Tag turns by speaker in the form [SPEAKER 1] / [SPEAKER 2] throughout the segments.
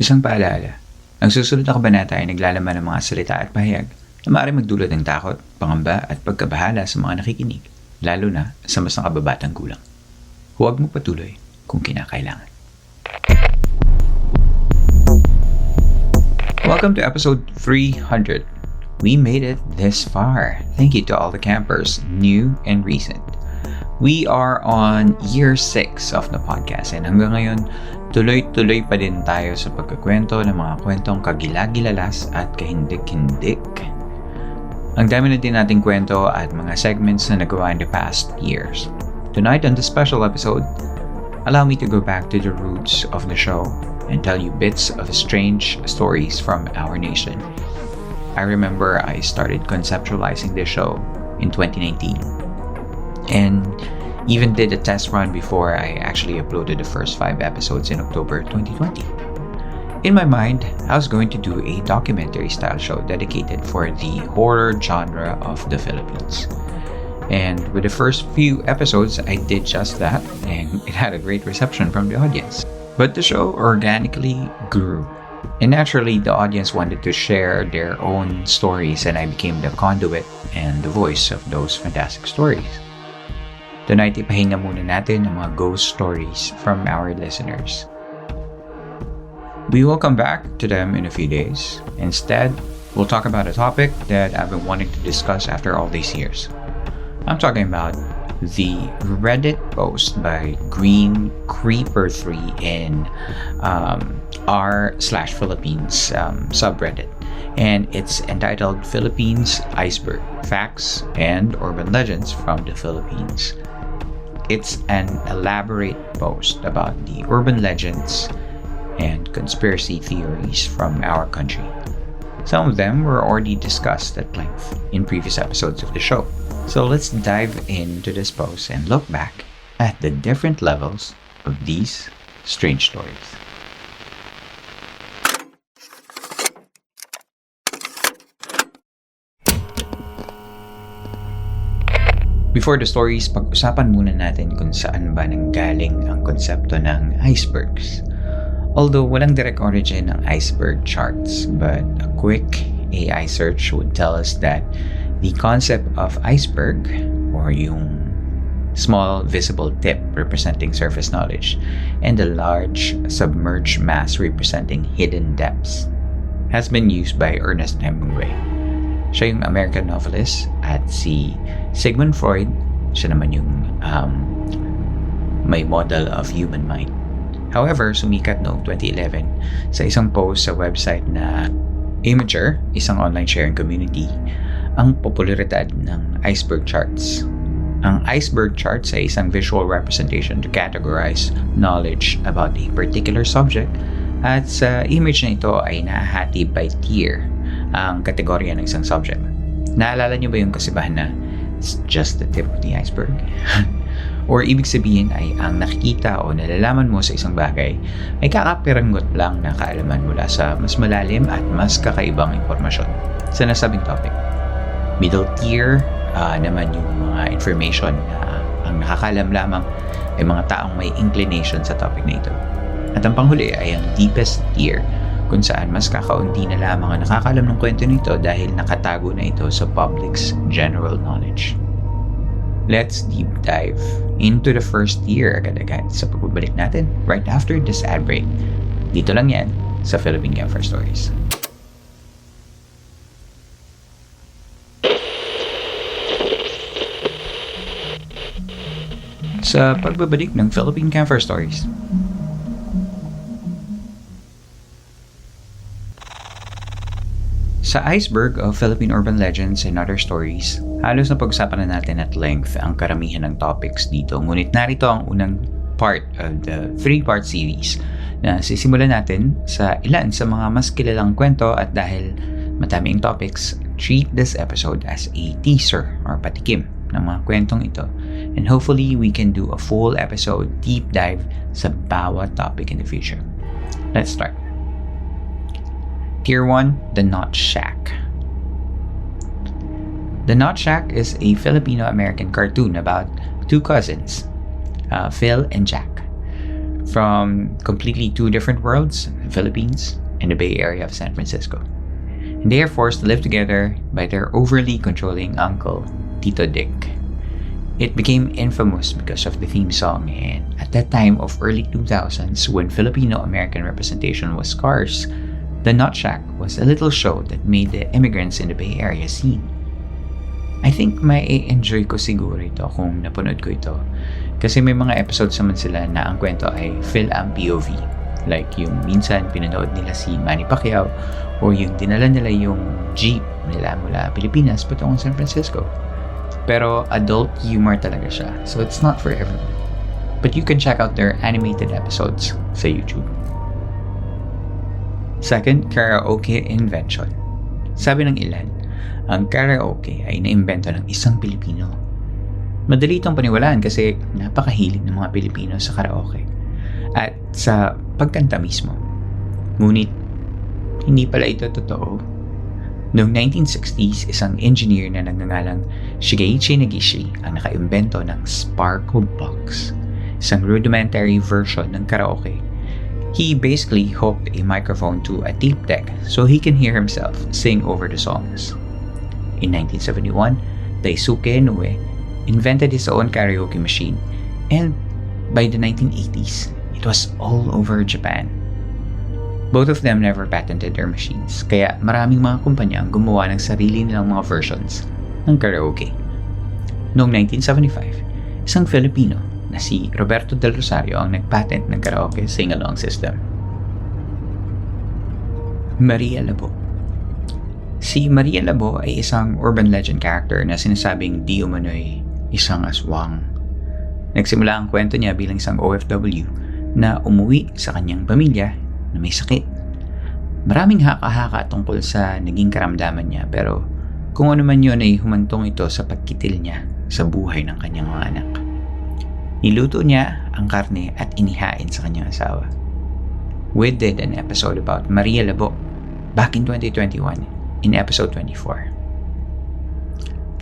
[SPEAKER 1] Isang paalala, ang susunod na kabanata ay naglalaman ng mga salita at pahayag na maaaring magdulot ng takot, pangamba at pagkabahala sa mga nakikinig, lalo na sa mas nakababatang gulang. Huwag magpatuloy kung kinakailangan. Welcome to episode 300. We made it this far. Thank you to all the campers, new and recent. We are on year 6 of the podcast and hanggang ngayon, tuloy-tuloy pa din tayo sa pagkakwento ng mga kwentong kagilagilalas at kahindik-hindik. Ang dami na din nating kwento at mga segments na nagawa in the past years. Tonight on this special episode, allow me to go back to the roots of the show and tell you bits of strange stories from our nation. I remember I started conceptualizing this show in 2019 and even did a test run before I actually uploaded the first 5 episodes in October 2020. In my mind, I was going to do a documentary style show dedicated for the horror genre of the Philippines. And with the first few episodes, I did just that, and it had a great reception from the audience. But the show organically grew. And naturally, the audience wanted to share their own stories, and I became the conduit and the voice of those fantastic stories. Tonight, ipahinga muna natin ang mga ghost stories from our listeners. We will come back to them in a few days. Instead, we'll talk about a topic that I've been wanting to discuss after all these years. I'm talking about the Reddit post by Green Creeper 3 in r/Philippines subreddit, and it's entitled Philippines Iceberg: Facts and Urban Legends from the Philippines. It's an elaborate post about the urban legends and conspiracy theories from our country. Some of them were already discussed at length in previous episodes of the show. So let's dive into this post and look back at the different levels of these strange stories. Before the stories, pag-usapan muna natin kung saan ba nanggaling ang konsepto ng icebergs. Although walang direct origin ng iceberg charts, but a quick AI search would tell us that the concept of iceberg, or yung small visible tip representing surface knowledge, and the large submerged mass representing hidden depths, has been used by Ernest Hemingway. Siya yung American novelist, at si Sigmund Freud, siya naman yung may model of human mind. However, sumikat noong 2011 sa isang post sa website na Imager, isang online sharing community, ang popularidad ng iceberg charts. Ang iceberg charts ay isang visual representation to categorize knowledge about a particular subject, at sa image na ito ay nahahati by tier ang kategorya ng isang subject. Naalala niyo ba yung kasibahan na it's just the tip of the iceberg? Or ibig sabihin ay ang nakikita o nalalaman mo sa isang bagay ay kakapiranggot lang na kaalaman mula sa mas malalim at mas kakaibang impormasyon sa nasabing topic. Middle tier naman yung mga information na ang nakakalam lamang ay mga taong may inclination sa topic na ito. At ang panghuli ay ang deepest tier, kung saan mas kakaunti na lamang ang nakakalam ng kwento nito dahil nakatago na ito sa public's general knowledge. Let's deep dive into the first tier agad-agad sa pagbabalik natin right after this ad break. Dito lang yan sa Philippine Camper Stories. Sa pagbabalik ng Philippine Camper Stories. Sa iceberg of Philippine urban legends and other stories, halos na pag-usapan na natin at length ang karamihan ng topics dito. Ngunit narito ang unang part of the 3-part series na sisimulan natin sa ilan sa mga mas kilalang kwento, at dahil madaming topics, treat this episode as a teaser or patikim ng mga kwentong ito. And hopefully, we can do a full episode deep dive sa bawat topic in the future. Let's start. Tier 1, The Knot Shack. The Knot Shack is a Filipino-American cartoon about two cousins, Phil and Jack. from completely two different worlds, the Philippines and the Bay Area of San Francisco. And they are forced to live together by their overly controlling uncle, Tito Dick. It became infamous because of the theme song, and at that time of early 2000s when Filipino-American representation was scarce, the Nut Shack was a little show that made the immigrants in the Bay Area scene. I think may enjoy ko siguro ito kung napanood ko ito. Kasi may mga episodes naman sila na ang kwento ay Phil-Am POV. Like yung minsan pinanood nila si Manny Pacquiao or yung dinala nila yung jeep nila mula Pilipinas patungong San Francisco. Pero adult humor talaga siya. So it's not for everyone. But you can check out their animated episodes sa YouTube. Second, karaoke invention. Sabi ng ilan, ang karaoke ay naimbento ng isang Pilipino. Madali itong paniwalaan kasi napakahilig ng mga Pilipino sa karaoke at sa pagkanta mismo. Ngunit, hindi pala ito totoo. Noong 1960s, isang engineer na nagngangalang Shigeichi Negishi ang nakaimbento ng Sparkle Box, isang rudimentary version ng karaoke. He basically hooked a microphone to a tape deck so he can hear himself sing over the songs. In 1971, Daisuke Inoue invented his own karaoke machine, and by the 1980s, it was all over Japan. Both of them never patented their machines, kaya maraming mga kumpanya ang gumawa ng sarili nilang mga versions ng karaoke. Noong 1975, isang Filipino na si Roberto Del Rosario ang nagpatent ng karaoke sing-along system. Maria Labo. Si Maria Labo ay isang urban legend character na sinasabing di umano'y isang aswang. Nagsimula ang kwento niya bilang isang OFW na umuwi sa kanyang pamilya na may sakit. Maraming haka-haka tungkol sa naging karamdaman niya pero kung ano man yun ay humantong ito sa pagkitil niya sa buhay ng kanyang mga anak. Niluto niya ang karne at inihain sa kanyang asawa. We did an episode about Maria Labo back in 2021 in episode 24.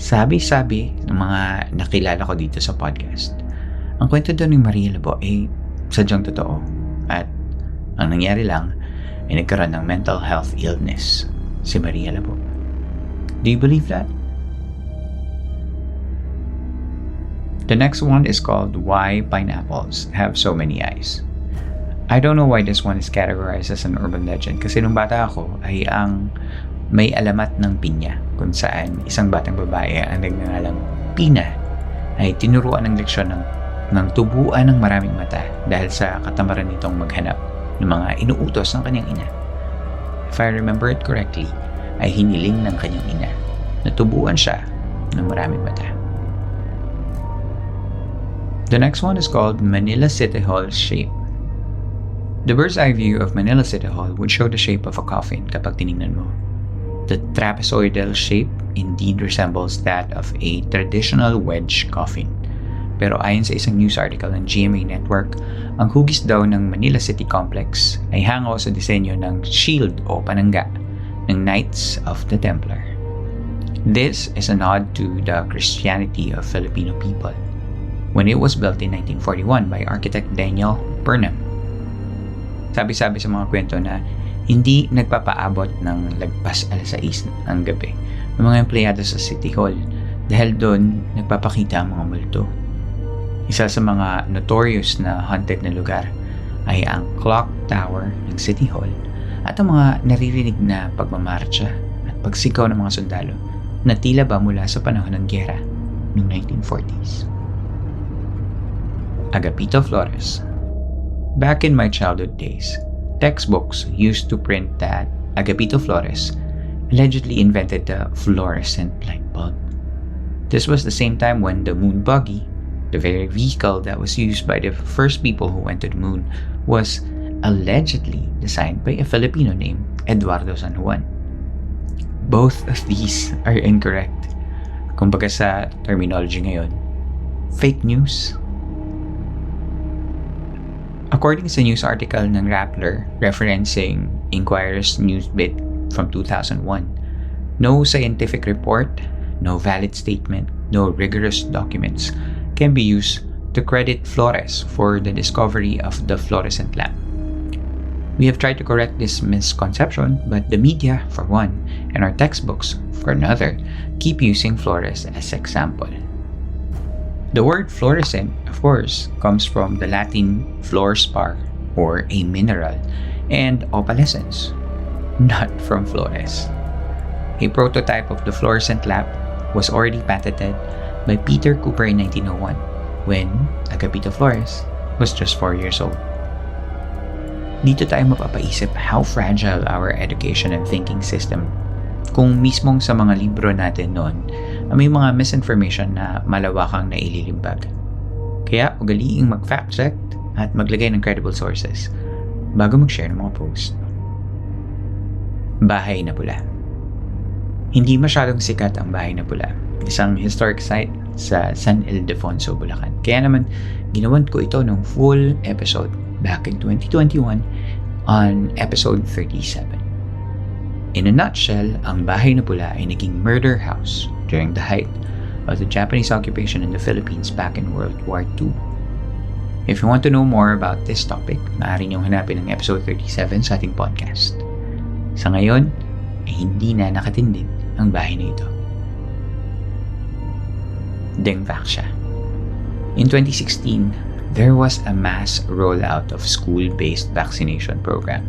[SPEAKER 1] Sabi-sabi ng mga nakilala ko dito sa podcast, ang kwento doon ni Maria Labo ay sadyang totoo at ang nangyari lang ay nagkaroon ng mental health illness si Maria Labo. Do you believe that? The next one is called Why Pineapples Have So Many Eyes. I don't know why this one is categorized as an urban legend kasi nung bata ako ay ang may alamat ng pinya kung saan isang batang babae ang nagngangalang Pina ay tinuruan ng leksyon ng tubuan ng maraming mata dahil sa katamaran nitong maghanap ng mga inuutos ng kanyang ina. If I remember it correctly, ay hiniling ng kanyang ina na tubuan siya ng maraming mata. The next one is called Manila City Hall Shape. The bird's eye view of Manila City Hall would show the shape of a coffin kapag tinignan mo. The trapezoidal shape indeed resembles that of a traditional wedge coffin. Pero ayon sa isang news article ng GMA Network, ang hugis daw ng Manila City Complex ay hango sa disenyo ng shield o panangga ng Knights of the Templar. This is a nod to the Christianity of Filipino people when it was built in 1941 by architect Daniel Burnham. Sabi-sabi sa mga kwento na hindi nagpapaabot ng lagpas alas 6 ng gabi ng mga empleyado sa City Hall dahil doon nagpapakita ang mga multo. Isa sa mga notorious na haunted na lugar ay ang Clock Tower ng City Hall at ang mga naririnig na pagmamarcha at pagsigaw ng mga sundalo na tila ba mula sa panahon ng giyera noong 1940s. Agapito Flores. Back in my childhood days, textbooks used to print that Agapito Flores allegedly invented the fluorescent light bulb. This was the same time when the moon buggy, the very vehicle that was used by the first people who went to the moon, was allegedly designed by a Filipino named Eduardo San Juan. Both of these are incorrect. Kumbaga sa terminology ngayon, fake news. According sa news article ng Rappler referencing Inquirer's Newsbit from 2001, no scientific report, no valid statement, no rigorous documents can be used to credit Flores for the discovery of the fluorescent lamp. We have tried to correct this misconception, but the media, for one, and our textbooks, for another, keep using Flores as example. The word fluorescent, of course, comes from the Latin fluorspar, or a mineral, and opalescence, not from Flores. A prototype of the fluorescent lamp was already patented by Peter Cooper in 1901, when Agapito Flores was just 4 years old. Dito tayo mapapaisip how fragile our education and thinking system kung mismong sa mga libro natin noon may mga misinformation na malawakang naililimbag. Kaya ugaliing mag-fact check at maglagay ng credible sources bago mag-share ng mga post. Bahay na Pula. Hindi masyadong sikat ang Bahay na Pula, isang historic site sa San Ildefonso, Bulacan. Kaya naman, ginawan ko ito ng full episode back in 2021 on episode 37. In a nutshell, ang Bahay na Pula ay naging murder house during the height of the Japanese occupation in the Philippines back in World War II. If you want to know more about this topic, maaari niyong hanapin ang episode 37 sa ating podcast. Sa ngayon, ay hindi na nakatindig ang bahay na ito. Dengvaxia. In 2016, there was a mass rollout of school-based vaccination program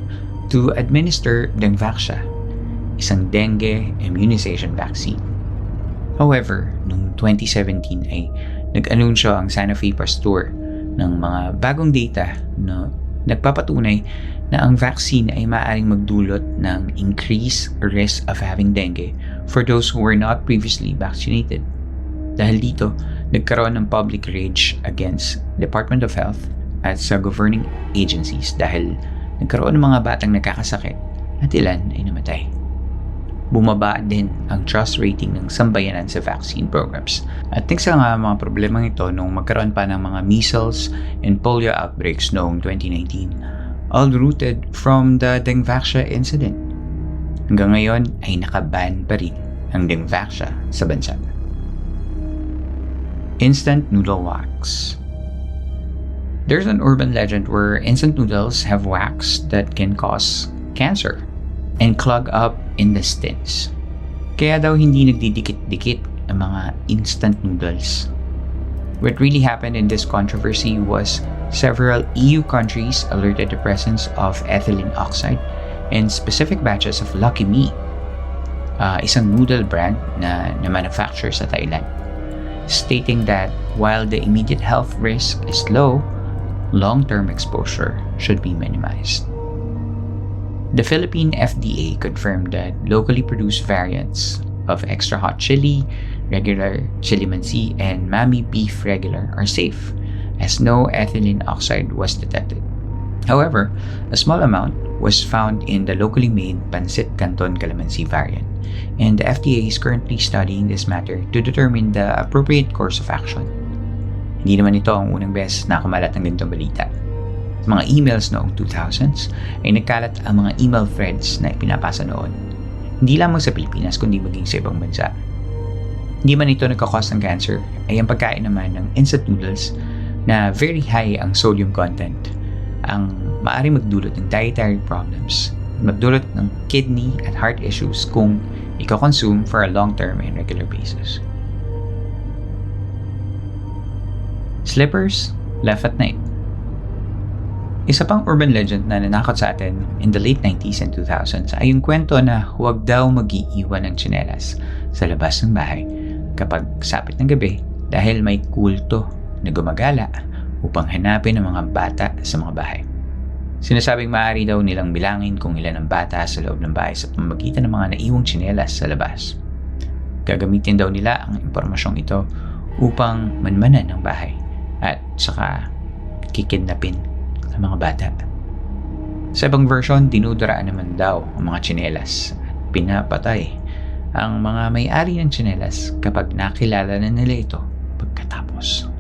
[SPEAKER 1] to administer Dengvaxia, isang dengue immunization vaccine. However, noong 2017 ay nag-anunsyo ang Sanofi Pasteur ng mga bagong data na nagpapatunay na ang vaccine ay maaaring magdulot ng increased risk of having dengue for those who were not previously vaccinated. Dahil dito, nagkaroon ng public rage against Department of Health at sa governing agencies dahil nagkaroon ng mga batang nagkakasakit at ilan ay namatay. Bumaba din ang trust rating ng sambayanan sa vaccine programs. At sa nga mga problemang ito nung magkaroon pa ng mga measles and polio outbreaks noong 2019, all rooted from the Dengvaxia incident. Hanggang ngayon ay nakaban pa rin ang Dengvaxia sa bansa. Instant noodle wax. There's an urban legend where instant noodles have wax that can cause cancer and clog up intestines. Kaya daw hindi nagdidikit-dikit ang mga instant noodles. What really happened in this controversy was several EU countries alerted the presence of ethylene oxide in specific batches of Lucky Me, isang noodle brand na manufacture sa Thailand, stating that while the immediate health risk is low, long-term exposure should be minimized. The Philippine FDA confirmed that locally produced variants of extra hot chili, regular chili mansi, and Mami beef regular are safe, as no ethylene oxide was detected. However, a small amount was found in the locally made Pancit Canton Calamansi variant, and the FDA is currently studying this matter to determine the appropriate course of action. Hindi naman ito ang unang beses na kumalat ng ganitong balita. Sa mga emails noong 2000s ay nagkalat ang mga email threads na ipinapasa noon. Hindi lamang sa Pilipinas kundi maging sa ibang bansa. Hindi man ito nagkakos ng cancer ay ang pagkain naman ng instant noodles na very high ang sodium content ang maaaring magdulot ng dietary problems, magdulot ng kidney at heart issues kung iko-consume for a long-term and regular basis. Slippers left at night. Isa pang urban legend na nanakot sa atin in the late 90s and 2000s ay yung kwento na huwag daw mag-iiwan ng tsinelas sa labas ng bahay kapag sapit ng gabi dahil may kulto na gumagala upang hanapin ang mga bata sa mga bahay. Sinasabing maaari daw nilang bilangin kung ilan ang bata sa loob ng bahay sa pamamagitan ng mga naiwang tsinelas sa labas. Gagamitin daw nila ang impormasyong ito upang manmanan ang bahay at saka kikidnapin ang mga bata. Sa ibang version, dinuduraan naman daw ang mga tsinelas at pinapatay ang mga may-ari ng tsinelas kapag nakilala na nila ito pagkatapos.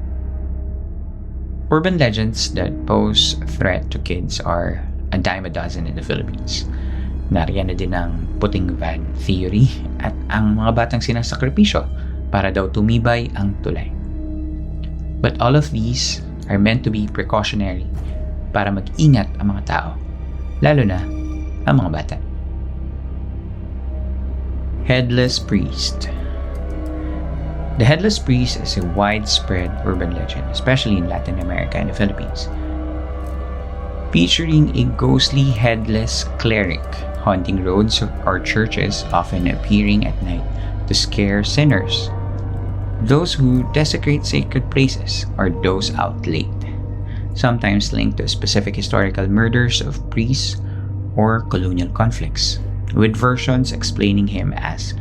[SPEAKER 1] Urban legends that pose threat to kids are a dime a dozen in the Philippines. Nariyan na din ang puting van theory at ang mga batang sinasakripisyo para daw tumibay ang tulay. But all of these are meant to be precautionary para mag-ingat ang mga tao, lalo na ang mga bata. Headless Priest. The Headless Priest is a widespread urban legend, especially in Latin America and the Philippines, featuring a ghostly headless cleric haunting roads or churches, often appearing at night to scare sinners, those who desecrate sacred places, or those out late, sometimes linked to specific historical murders of priests or colonial conflicts, with versions explaining him as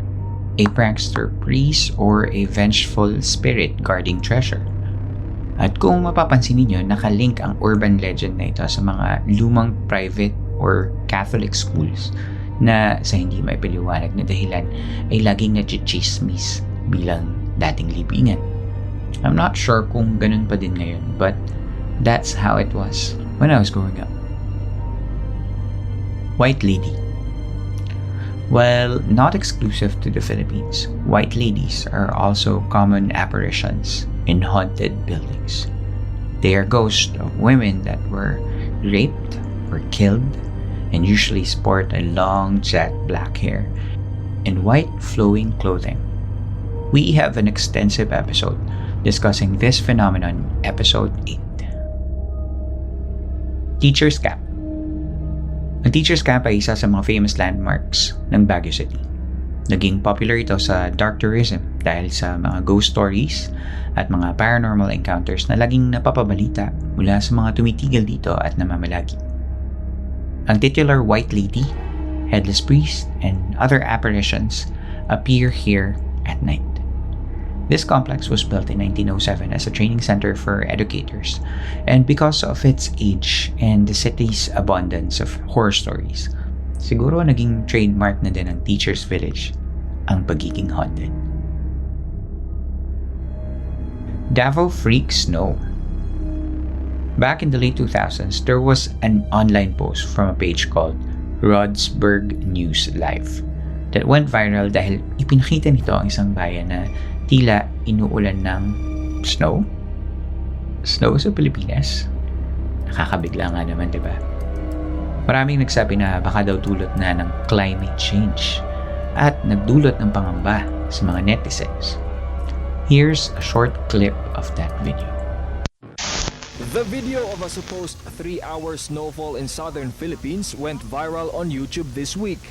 [SPEAKER 1] a prankster priest or a vengeful spirit guarding treasure. At kung mapapansin niyo, nakalink ang urban legend na ito sa mga lumang private or Catholic schools na sa hindi may paliwanag na dahilan ay laging nachichismis bilang dating libingan. I'm not sure kung ganun pa din ngayon, but that's how it was when I was growing up. White Lady. While not exclusive to the Philippines, white ladies are also common apparitions in haunted buildings. They are ghosts of women that were raped or killed and usually sport a long jet black hair and white flowing clothing. We have an extensive episode discussing this phenomenon, episode 8. Teacher's Cap. Ang Teacher's Cap ay isa sa mga famous landmarks ng Baguio City. Naging popular ito sa dark tourism dahil sa mga ghost stories at mga paranormal encounters na laging napapabalita mula sa mga tumitigil dito at namamalagi. Ang titular White Lady, Headless Priest, and other apparitions appear here at night. This complex was built in 1907 as a training center for educators, and because of its age and the city's abundance of horror stories, siguro naging trademark na din ng Teachers Village ang pagiging haunted. Davao Freak Snow. Back in the late 2000s, there was an online post from a page called Rodsburg News Live that went viral dahil ipinakita nito ang isang bayan na tila inuulan ng snow? Snow sa Pilipinas? Nakakabigla nga naman, diba? Maraming nagsabi na baka daw dulot na ng climate change at nagdulot ng pangamba sa mga netizens. Here's a short clip of that video.
[SPEAKER 2] The video of a supposed 3-hour snowfall in southern Philippines went viral on YouTube this week.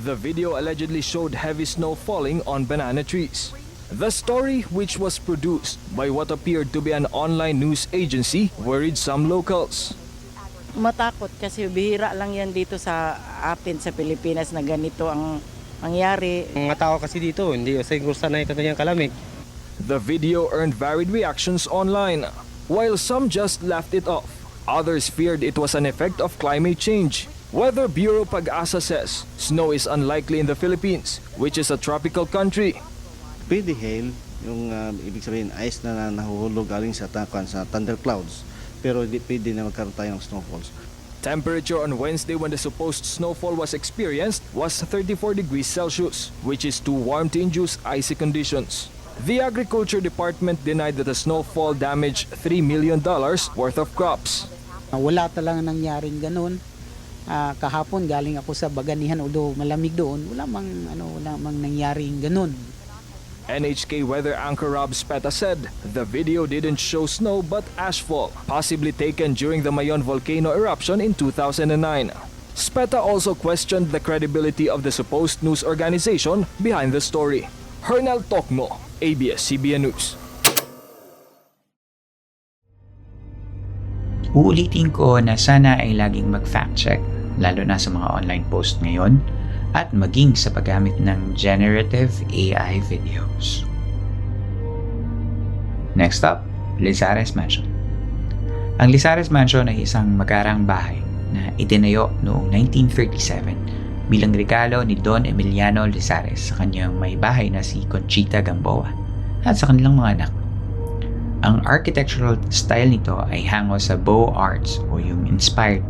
[SPEAKER 2] The video allegedly showed heavy snow falling on banana trees. The story, which was produced by what appeared to be an online news agency, worried some locals.
[SPEAKER 3] Matakot kasi bihira lang yan dito sa atin sa Pilipinas na ganito ang mangyari.
[SPEAKER 4] Mga tao kasi dito, hindi siguro sanay ka ganyang kalamig.
[SPEAKER 2] The video earned varied reactions online. While some just laughed it off, others feared it was an effect of climate change. Weather Bureau Pag-asa says snow is unlikely in the Philippines, which is a tropical country.
[SPEAKER 5] Pwede hail, yung ibig sabihin ice na nahuhulog galing sa thunder clouds, pero hindi pwede na magkaroon tayo ng snowfalls.
[SPEAKER 2] Temperature on Wednesday when the supposed snowfall was experienced was 34 degrees Celsius, which is too warm to induce icy conditions. The Agriculture Department denied that the snowfall damaged $3 million worth of crops.
[SPEAKER 6] Wala talagang nangyaring ganun. Kahapon galing ako sa Baganihan, although malamig doon, wala mang nangyaring ganun.
[SPEAKER 2] NHK weather anchor Rob Speta said the video didn't show snow but ashfall, possibly taken during the Mayon volcano eruption in 2009. Speta also questioned the credibility of the supposed news organization behind the story. Hernel Tokno, ABS-CBN News.
[SPEAKER 1] Uulitin ko na sana ay laging mag-fact check, lalo na sa mga online post ngayon, at maging sa paggamit ng generative AI videos. Next up, Lizares Mansion. Ang Lizares Mansion ay isang magarang bahay na itinayo noong 1937 bilang regalo ni Don Emiliano Lizares sa kanyang may bahay na si Conchita Gamboa at sa kanilang mga anak. Ang architectural style nito ay hango sa Beaux Arts o yung inspired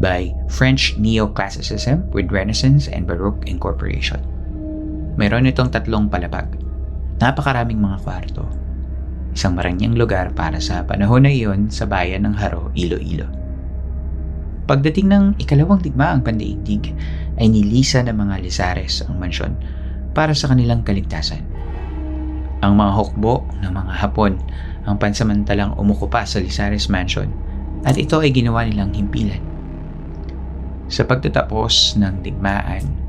[SPEAKER 1] by French Neoclassicism with Renaissance and Baroque incorporation. Mayroon itong 3 palapag, napakaraming mga kwarto, isang marangyang lugar para sa panahon na iyon sa bayan ng Haro, Iloilo. Pagdating ng ikalawang digmaang pandaigdig ay nilisa ng mga Lizares ang mansyon para sa kanilang kaligtasan. Ang mga hukbo ng mga Hapon ang pansamantalang umukupa sa Lizares Mansion at ito ay ginawa nilang himpilan. Sa pagtatapos ng digmaan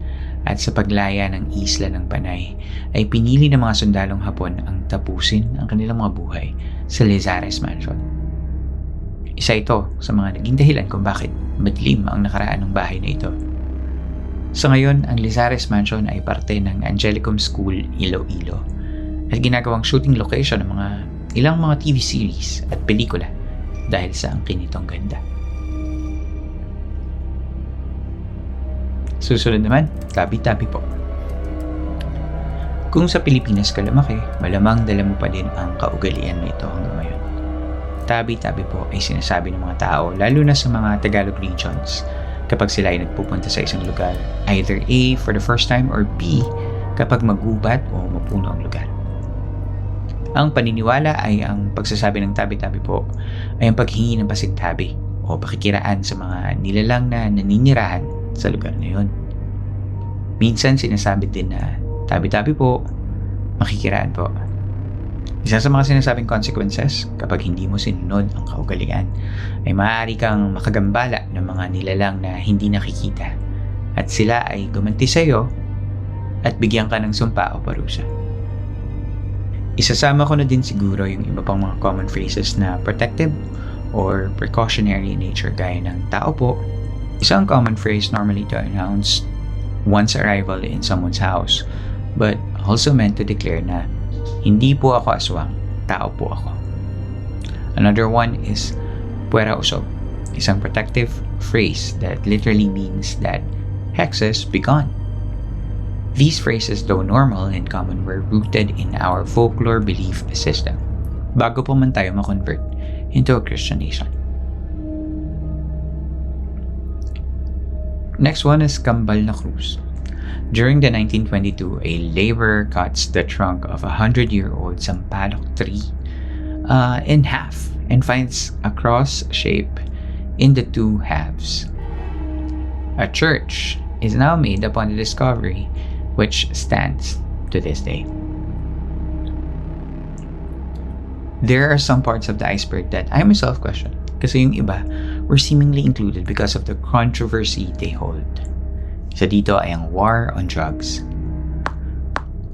[SPEAKER 1] at sa paglaya ng isla ng Panay ay pinili ng mga sundalong Hapon ang tapusin ang kanilang mga buhay sa Lizares Mansion. Isa ito sa mga naging dahilan kung bakit madilim ang nakaraan ng bahay na ito. Sa ngayon, ang Lizares Mansion ay parte ng Angelicum School, Iloilo at ginagawang shooting location ng ilang mga TV series at pelikula dahil sa angkin nitong ganda. Susunod naman, tabi-tabi po. Kung sa Pilipinas ka lumaki, malamang dala mo pa din ang kaugalian na ito hanggang ngayon. Tabi-tabi po ay sinasabi ng mga tao, lalo na sa mga Tagalog regions, kapag sila ay nagpupunta sa isang lugar, either A, for the first time, or B, kapag magubat o mapuno ang lugar. Ang paniniwala ay ang pagsasabi ng tabi-tabi po ay ang paghingi ng pasigtabi o pakikiraan sa mga nilalang na naninirahan sa lugar na yun. Minsan sinasabi din na tabi-tabi po, makikiraan po. Isa sa mga sinasabing consequences kapag hindi mo sinunod ang kaugalian ay maaari kang makagambala ng mga nilalang na hindi nakikita at sila ay gumanti sa iyo at bigyan ka ng sumpa o parusa. Isasama ko na din siguro yung iba pang mga common phrases na protective or precautionary in nature gaya ng tao po. Isang common phrase normally to announce one's arrival in someone's house, but also meant to declare na hindi po ako aswang, tao po ako. Another one is puwera usog, isang protective phrase that literally means that hexes be gone. These phrases, though normal and common, were rooted in our folklore belief system bago po man tayo ma-convert into a Christian nation. Next one is Kambal na Cruz. During the 1922, a laborer cuts the trunk of a 100-year-old sampalok tree in half and finds a cross shape in the two halves. A church is now made upon the discovery, which stands to this day. There are some parts of the iceberg that I myself question kasi yung iba were seemingly included because of the controversy they hold. Isa dito ay ang war on drugs.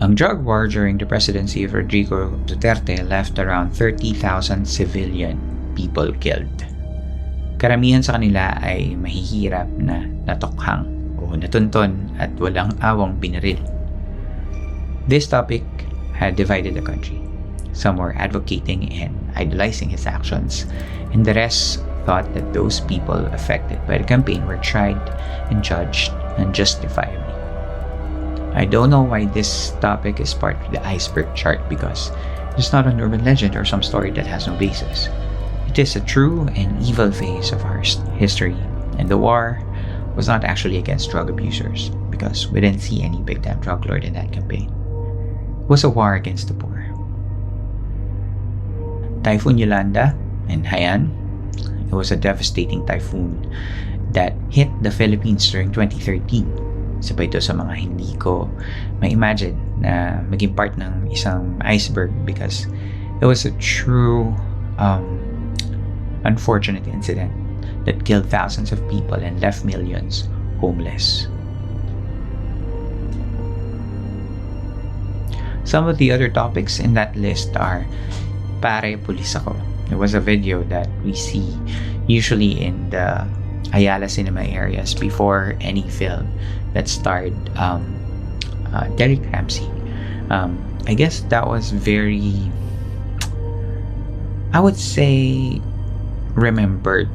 [SPEAKER 1] Ang drug war during the presidency of Rodrigo Duterte left around 30,000 civilian people killed. Karamihan sa kanila ay mahihirap na natokhang o natunton at walang awang binaril. This topic had divided the country. Some were advocating and idolizing his actions, and the rest thought that those people affected by the campaign were tried and judged unjustifiably. I don't know why this topic is part of the iceberg chart because it's not an urban legend or some story that has no basis. It is a true and evil phase of our history, and the war was not actually against drug abusers because we didn't see any big-time drug lord in that campaign. It was a war against the poor. Typhoon Yolanda in Haiyan. It was a devastating typhoon that hit the Philippines during 2013. Isa pa ito sa mga hindi ko ma-imagine na maging part ng isang iceberg because it was a true unfortunate incident that killed thousands of people and left millions homeless. Some of the other topics in that list are Pare Pulis Ako. It was a video that we see usually in the Ayala cinema areas before any film that starred Derek Ramsey. I guess that was very, I would say, remembered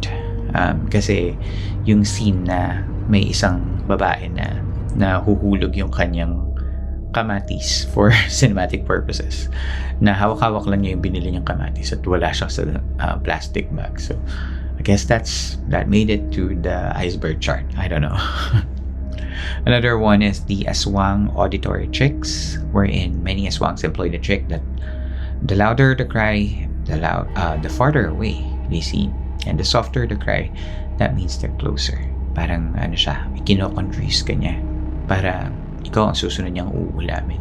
[SPEAKER 1] kasi yung scene na may isang babae na nahuhulog yung kanyang kamatis for cinematic purposes, na hawak-hawak lang niya yung binili niyang kamatis at wala siya sa plastic bag. So I guess that made it to the iceberg chart. I don't know. Another one is the Aswang auditory tricks, wherein many Aswangs employ the trick that The louder the cry, the farther away they seem. And the softer the cry, that means they're closer. Parang siya, kino-confuse ka niya para ikaw ang susunod niyang uulamin.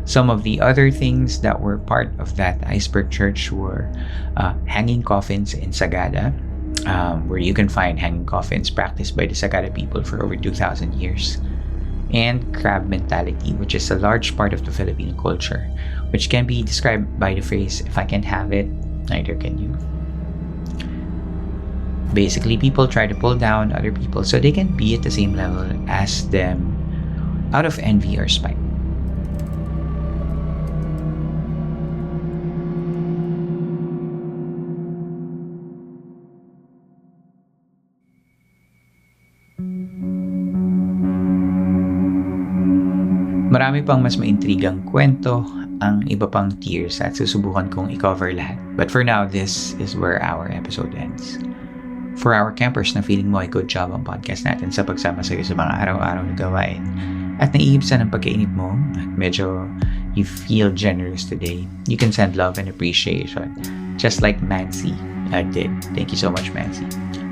[SPEAKER 1] Some of the other things that were part of that iceberg church were hanging coffins in Sagada, where you can find hanging coffins practiced by the Sagada people for over 2,000 years. And crab mentality, which is a large part of the Filipino culture, which can be described by the phrase, if I can't have it, neither can you. Basically, people try to pull down other people so they can be at the same level as them out of envy or spite. Marami pang mas maintrigang kwento ang iba pang tiers at susubukan kong i-cover lahat. But for now, this is where our episode ends. For our campers na feeling mo ay good job ang podcast natin sa pagsama sa iyo sa mga araw-araw na gawain at naiibsan ang pagkainip mo at medyo you feel generous today, you can send love and appreciation just like Mancy did. Thank you so much, Mancy.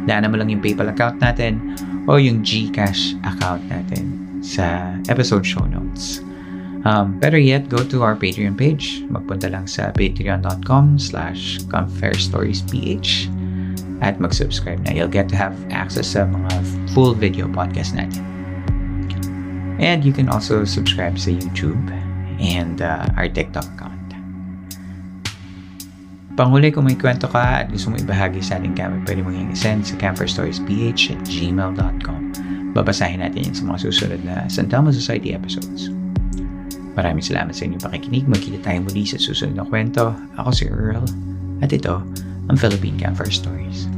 [SPEAKER 1] Daanan mo lang yung PayPal account natin o yung GCash account natin sa episode show notes. Better yet, go to our Patreon page. Magpunta lang sa patreon.com/ConFairStoriesPH at mag-subscribe na. You'll get to have access sa mga full video podcast natin. And you can also subscribe sa YouTube and our TikTok account. Panghuli, kung may kwento ka at gusto mo ibahagi sa ating kami, pwede mong yung isend sa ConFairStoriesPH@gmail.com. Babasahin natin yun sa mga susunod na San Telmo Society episodes. Maraming salamat sa inyong pakikinig. Magkita tayo muli sa susunod na kwento. Ako si Earl at ito ang Philippine Campfire Stories.